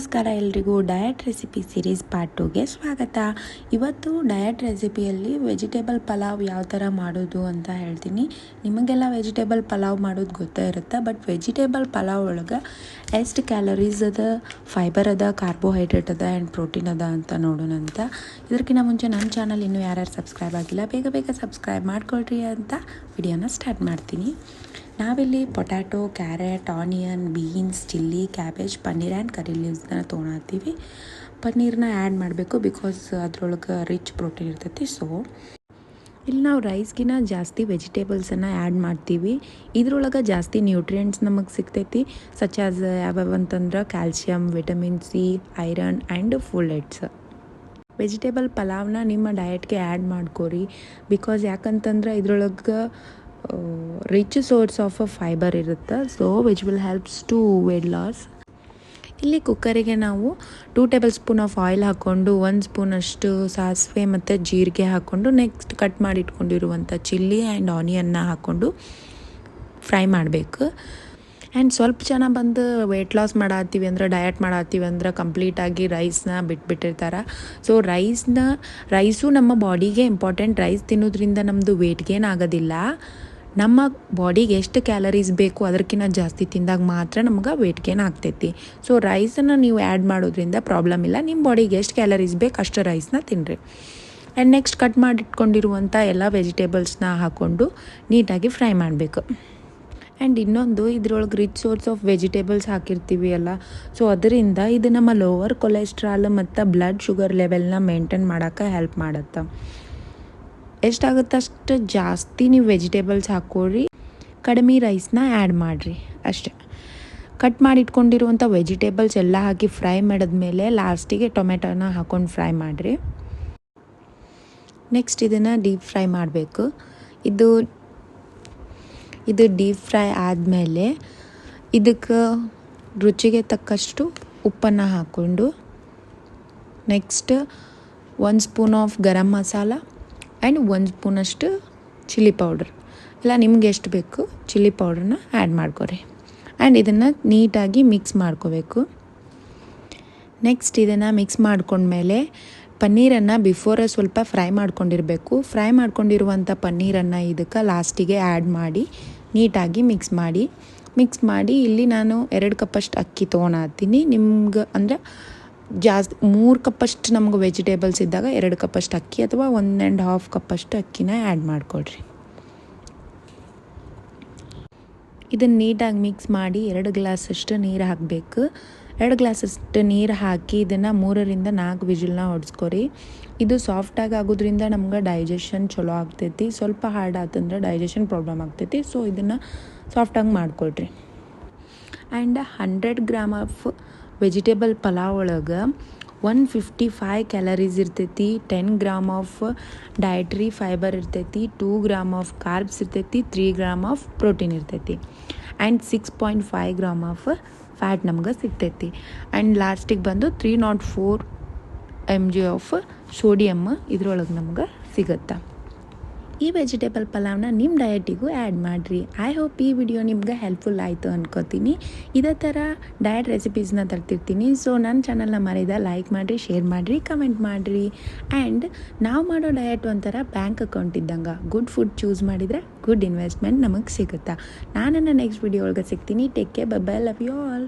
ನಮಸ್ಕಾರ ಎಲ್ರಿಗೂ diet recipe series part 2ಗೆ ಸ್ವಾಗತ. ಇವತ್ತು ಡಯಟ್ ರೆಸಿಪಿಯಲ್ಲಿ ವೆಜಿಟೇಬಲ್ ಪಲಾವ್ ಯಾವ ಥರ ಮಾಡೋದು ಅಂತ ಹೇಳ್ತೀನಿ. ನಿಮಗೆಲ್ಲ ವೆಜಿಟೇಬಲ್ ಪಲಾವ್ ಮಾಡೋದು ಗೊತ್ತೇ ಇರುತ್ತೆ, ಬಟ್ ವೆಜಿಟೇಬಲ್ ಪಲಾವ್ ಒಳಗೆ ಎಷ್ಟು ಕ್ಯಾಲರೀಸ್ ಅದ, ಫೈಬರ್ ಅದ, ಕಾರ್ಬೋಹೈಡ್ರೇಟ್ ಅದ ಆ್ಯಂಡ್ ಪ್ರೋಟೀನ್ ಅದ ಅಂತ ನೋಡೋಣ ಅಂತ. ಇದಕ್ಕಿಂತ ಮುಂಚೆ ನನ್ನ ಚಾನಲ್ ಇನ್ನೂ ಯಾರ್ಯಾರು ಸಬ್ಸ್ಕ್ರೈಬ್ ಆಗಿಲ್ಲ ಬೇಗ ಸಬ್ಸ್ಕ್ರೈಬ್ ಮಾಡ್ಕೊಳ್ರಿ ಅಂತ ವಿಡಿಯೋನ ಸ್ಟಾರ್ಟ್ ಮಾಡ್ತೀನಿ. ನಾವಿಲ್ಲಿ potato, carrot, onion, beans, chilli, cabbage, paneer and curry ಲೀವ್ಸ್ನ ತೊಗೊಳತ್ತೀವಿ. ಪನ್ನೀರನ್ನ ಆ್ಯಡ್ ಮಾಡಬೇಕು ಬಿಕಾಸ್ ಅದ್ರೊಳಗೆ ರಿಚ್ ಪ್ರೋಟೀನ್ ಇರ್ತೈತಿ. ಸೊ ಇಲ್ಲಿ ನಾವು ರೈಸ್ಗಿನ ಜಾಸ್ತಿ ವೆಜಿಟೇಬಲ್ಸನ್ನು ಆ್ಯಡ್ ಮಾಡ್ತೀವಿ. ಇದ್ರೊಳಗೆ ಜಾಸ್ತಿ ನ್ಯೂಟ್ರಿಯೆಂಟ್ಸ್ ನಮಗೆ ಸಿಗ್ತೈತಿ, ಸಚ್ ಆಸ್ ಯಾವ್ಯಾವ ಅಂತಂದ್ರೆ calcium, vitamin C, iron and folates. Vegetable ಪಲಾವ್ನ ನಿಮ್ಮ ಡಯಟ್ಗೆ ಆ್ಯಡ್ ಮಾಡ್ಕೋರಿ ಬಿಕಾಸ್ ಯಾಕಂತಂದ್ರೆ ಇದ್ರೊಳಗೆ ರಿಚ್ ಸೋರ್ಸ್ ಆಫ್ ಫೈಬರ್ ಇರುತ್ತೆ. So which will helps to weight loss. ಇಲ್ಲಿ ಕುಕ್ಕರಿಗೆ ನಾವು 2 ಟೇಬಲ್ ಸ್ಪೂನ್ ಆಫ್ ಆಯಿಲ್ ಹಾಕ್ಕೊಂಡು 1 ಸ್ಪೂನಷ್ಟು ಸಾಸಿವೆ ಮತ್ತು ಜೀರಿಗೆ ಹಾಕ್ಕೊಂಡು ನೆಕ್ಸ್ಟ್ ಕಟ್ ಮಾಡಿ ಇಟ್ಕೊಂಡಿರುವಂಥ ಚಿಲ್ಲಿ ಆ್ಯಂಡ್ ಆನಿಯನ್ನ ಹಾಕ್ಕೊಂಡು ಫ್ರೈ ಮಾಡಬೇಕು. ಆ್ಯಂಡ್ ಸ್ವಲ್ಪ ಜನ ಬಂದು ವೆಯ್ಟ್ ಲಾಸ್ ಮಾಡತ್ತೀವಿ ಅಂದ್ರೆ, ಡಯಟ್ ಮಾಡತ್ತೀವಿ ಅಂದ್ರೆ ಕಂಪ್ಲೀಟಾಗಿ ರೈಸ್ನ ಬಿಟ್ಬಿಟ್ಟಿರ್ತಾರೆ. ಸೊ ರೈಸು ನಮ್ಮ ಬಾಡಿಗೆ ಇಂಪಾರ್ಟೆಂಟ್. ರೈಸ್ ತಿನ್ನೋದ್ರಿಂದ ನಮ್ಮದು ವೆಯ್ಟ್ ಗೇನ್ ಆಗೋದಿಲ್ಲ. ನಮ್ಮ ಬಾಡಿಗೆ ಎಷ್ಟು ಕ್ಯಾಲರೀಸ್ ಬೇಕು ಅದಕ್ಕಿಂತ ಜಾಸ್ತಿ ತಿಂದಾಗ ಮಾತ್ರ ನಮ್ಗೆ ವೆಯ್ಟ್ ಗೇನ್ ಆಗ್ತೈತಿ. ಸೊ ರೈಸನ್ನು ನೀವು ಆ್ಯಡ್ ಮಾಡೋದ್ರಿಂದ ಪ್ರಾಬ್ಲಮ್ ಇಲ್ಲ. ನಿಮ್ಮ ಬಾಡಿಗೆ ಎಷ್ಟು ಕ್ಯಾಲರೀಸ್ ಬೇಕು ಅಷ್ಟು ರೈಸ್ನ ತಿನ್ನಿರಿ. ಆ್ಯಂಡ್ ನೆಕ್ಸ್ಟ್ ಕಟ್ ಮಾಡಿಟ್ಕೊಂಡಿರುವಂಥ ಎಲ್ಲ ವೆಜಿಟೇಬಲ್ಸ್ನ ಹಾಕ್ಕೊಂಡು ನೀಟಾಗಿ ಫ್ರೈ ಮಾಡಬೇಕು. ಆ್ಯಂಡ್ ಇನ್ನೊಂದು ಇದ್ರೊಳಗೆ ರಿಚ್ ಸೋರ್ಸ್ ಆಫ್ ವೆಜಿಟೇಬಲ್ಸ್ ಹಾಕಿರ್ತೀವಿ ಅಲ್ಲ, ಸೊ ಅದರಿಂದ ಇದು ನಮ್ಮ ಲೋವರ್ ಕೊಲೆಸ್ಟ್ರಾಲ್ ಮತ್ತು ಬ್ಲಡ್ ಶುಗರ್ ಲೆವೆಲ್ನ ಮೇಂಟೈನ್ ಮಾಡೋಕ್ಕೆ ಹೆಲ್ಪ್ ಮಾಡುತ್ತೆ. ಎಷ್ಟಾಗುತ್ತೆ ಅಷ್ಟು ಜಾಸ್ತಿ ನೀವು ವೆಜಿಟೇಬಲ್ಸ್ ಹಾಕ್ಕೊಳ್ರಿ, ಕಡಿಮೆ ರೈಸ್ನ ಆ್ಯಡ್ ಮಾಡಿರಿ ಅಷ್ಟೇ. ಕಟ್ ಮಾಡಿ ಇಟ್ಕೊಂಡಿರುವಂಥ ವೆಜಿಟೇಬಲ್ಸ್ ಎಲ್ಲ ಹಾಕಿ ಫ್ರೈ ಮಾಡಿದ್ಮೇಲೆ ಲಾಸ್ಟಿಗೆ ಟೊಮೆಟೊನ ಹಾಕ್ಕೊಂಡು ಫ್ರೈ ಮಾಡಿರಿ. ನೆಕ್ಸ್ಟ್ ಇದನ್ನು ಡೀಪ್ ಫ್ರೈ ಮಾಡಬೇಕು. ಇದು ಡೀಪ್ ಫ್ರೈ ಆದಮೇಲೆ ಇದಕ್ಕೆ ರುಚಿಗೆ ತಕ್ಕಷ್ಟು ಉಪ್ಪನ್ನು ಹಾಕ್ಕೊಂಡು next 1 spoon of garam masala and 1 ಸ್ಪೂನಷ್ಟು ಚಿಲ್ಲಿ ಪೌಡ್ರ್, ಇಲ್ಲ ನಿಮ್ಗೆ ಎಷ್ಟು ಬೇಕು ಚಿಲ್ಲಿ ಪೌಡ್ರನ್ನ ಆ್ಯಡ್ ಮಾಡ್ಕೊರಿ. ಆ್ಯಂಡ್ ಇದನ್ನು ನೀಟಾಗಿ ಮಿಕ್ಸ್ ಮಾಡ್ಕೋಬೇಕು. ನೆಕ್ಸ್ಟ್ ಇದನ್ನು ಮಿಕ್ಸ್ ಮಾಡ್ಕೊಂಡ್ಮೇಲೆ ಪನ್ನೀರನ್ನು ಬಿಫೋರ ಸ್ವಲ್ಪ ಫ್ರೈ ಮಾಡ್ಕೊಂಡಿರಬೇಕು. ಫ್ರೈ ಮಾಡ್ಕೊಂಡಿರುವಂಥ ಪನ್ನೀರನ್ನು ಇದಕ್ಕೆ ಲಾಸ್ಟಿಗೆ ಆ್ಯಡ್ ಮಾಡಿ ನೀಟಾಗಿ ಮಿಕ್ಸ್ ಮಾಡಿ ಇಲ್ಲಿ ನಾನು 2 ಕಪ್ಪಷ್ಟು ಅಕ್ಕಿ ತೊಗೊಳತ್ತೀನಿ. ನಿಮ್ಗೆ ಅಂದರೆ ಜಾಸ್ತಿ 3 ಕಪ್ಪಷ್ಟು ನಮ್ಗೆ ವೆಜಿಟೇಬಲ್ಸ್ ಇದ್ದಾಗ 2 ಕಪ್ಪಷ್ಟು ಅಕ್ಕಿ ಅಥವಾ 1.5 ಕಪ್ಪಷ್ಟು ಅಕ್ಕಿನ ಆ್ಯಡ್ ಮಾಡಿಕೊಡ್ರಿ. ಇದನ್ನು ನೀಟಾಗಿ ಮಿಕ್ಸ್ ಮಾಡಿ 2 ಗ್ಲಾಸಷ್ಟು ನೀರು ಹಾಕಬೇಕು. 2 ಗ್ಲಾಸಷ್ಟು ನೀರು ಹಾಕಿ ಇದನ್ನು 3ರಿಂದ 4 ವಿಜಿಲ್ನ ಹೊಡ್ಸ್ಕೊರಿ. ಇದು ಸಾಫ್ಟಾಗಿ ಆಗೋದ್ರಿಂದ ನಮ್ಗೆ ಡೈಜೆಷನ್ ಚಲೋ ಆಗ್ತೈತಿ. ಸ್ವಲ್ಪ ಹಾರ್ಡ್ ಆತಂದ್ರೆ ಡೈಜೆಷನ್ ಪ್ರಾಬ್ಲಮ್ ಆಗ್ತೈತಿ. ಸೊ ಇದನ್ನು ಸಾಫ್ಟಾಗಿ ಮಾಡಿಕೊಡ್ರಿ. And 100 gram of vegetable pulao ಒಳಗೆ 155 ಕ್ಯಾಲರೀಸ್ ಇರ್ತೈತಿ, 10 ಗ್ರಾಮ್ ಆಫ್ ಡಯಟ್ರಿ ಫೈಬರ್ ಇರ್ತೈತಿ, 2 ಗ್ರಾಮ್ ಆಫ್ ಕಾರ್ಬ್ಸ್ ಇರ್ತೈತಿ, 3 ಗ್ರಾಮ್ ಆಫ್ ಪ್ರೋಟೀನ್ ಇರ್ತೈತಿ ಆ್ಯಂಡ್ 6.5 ಗ್ರಾಮ್ ಆಫ್ ಫ್ಯಾಟ್ ನಮ್ಗೆ ಸಿಗ್ತೈತಿ. ಆ್ಯಂಡ್ ಲಾಸ್ಟಿಗೆ ಬಂದು 304 mg ಆಫ್ ಸೋಡಿಯಮ್ ಇದ್ರೊಳಗೆ ನಮ್ಗೆ ಸಿಗುತ್ತೆ. ಈ ವೆಜಿಟೇಬಲ್ ಪಲಾವ್ನ ನಿಮ್ಮ ಡಯಟಿಗೂ ಆ್ಯಡ್ ಮಾಡಿರಿ. ಐ ಹೋಪ್ ಈ ವಿಡಿಯೋ ನಿಮ್ಗೆ ಹೆಲ್ಪ್ಫುಲ್ ಆಯಿತು ಅನ್ಕೋತೀನಿ. ಇದೇ ಥರ ಡಯಟ್ ರೆಸಿಪೀಸ್ನ ತರ್ತಿರ್ತೀನಿ. ಸೊ ನನ್ನ ಚಾನಲ್ನ ಮರೆಯದ ಲೈಕ್ ಮಾಡಿರಿ, ಶೇರ್ ಮಾಡಿರಿ, ಕಮೆಂಟ್ ಮಾಡಿರಿ. ಆ್ಯಂಡ್ ನಾವು ಮಾಡೋ ಡಯಟ್ ಒಂಥರ ಬ್ಯಾಂಕ್ ಅಕೌಂಟ್ ಇದ್ದಂಗೆ. ಗುಡ್ ಫುಡ್ ಚೂಸ್ ಮಾಡಿದರೆ ಗುಡ್ ಇನ್ವೆಸ್ಟ್ಮೆಂಟ್ ನಮಗೆ ಸಿಗುತ್ತಾ. ನಾನು ನೆಕ್ಸ್ಟ್ ವಿಡಿಯೋ ಒಳಗೆ ಸಿಗ್ತೀನಿ. Take care, bye bye, love you all.